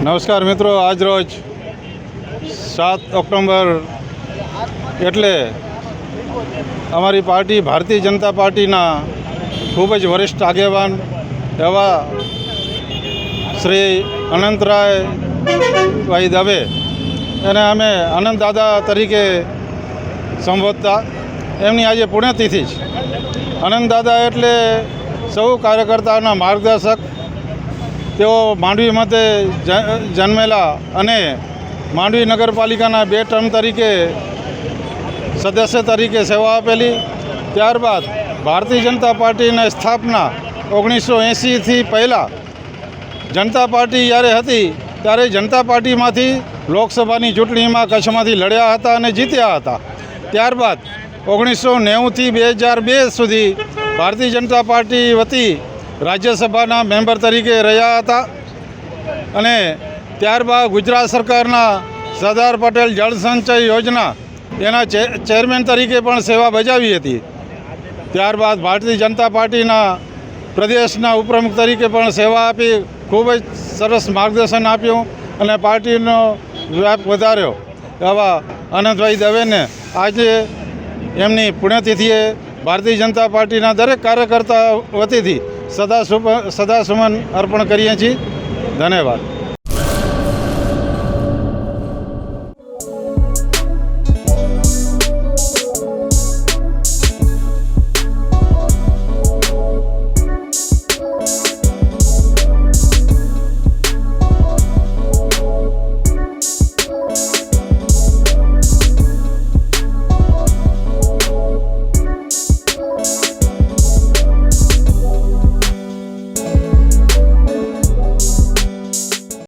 નમસ્કાર મિત્રો, આજ રોજ 7 ઓક્ટોબર એટલે અમારી પાર્ટી ભારતીય જનતા પાર્ટીના ખૂબ જ વરિષ્ઠ આગેવાન એવા શ્રી અનંતરાયભાઈ દવે અને અમે આનંદ દાદા તરીકે સંબોધતા. એમની આજે પુણ્યતિથિ છે. આનંદ દાદા એટલે સૌ કાર્યકર્તાઓના માર્ગદર્શક. તેઓ માંડવી મતે જન્મેલા અને માંડવી નગરપાલિકાના 2 ટર્મ તરીકે સદસ્ય તરીકે સેવા આપેલી. ત્યારબાદ ભારતીય જનતા પાર્ટીની સ્થાપના 1980થી પહેલાં જનતા પાર્ટી જ્યારે હતી ત્યારે જનતા પાર્ટીમાંથી લોકસભાની ચૂંટણીમાં કચ્છમાંથી લડ્યા હતા અને જીત્યા હતા. ત્યારબાદ 1990થી 2002 સુધી ભારતીય જનતા પાર્ટી વતી રાજ્યસભાના મેમ્બર તરીકે રહ્યા હતા અને ત્યારબાદ ગુજરાત સરકારના સરદાર પટેલ જળસંચય યોજના એના ચેરમેન તરીકે પણ સેવા બજાવી હતી. ત્યારબાદ ભારતીય જનતા પાર્ટીના પ્રદેશના ઉપપ્રમુખ તરીકે પણ સેવા આપી, ખૂબ જ સરસ માર્ગદર્શન આપ્યું અને પાર્ટીનો વ્યાપ વધાર્યો. એવા આનંદભાઈ દવેને આજે એમની પુણ્યતિથિએ ભારતીય જનતા પાર્ટીના દરેક કાર્યકર્તા વતીથી સદાસુમન અર્પણ કરીએ છીએ. ધન્યવાદ.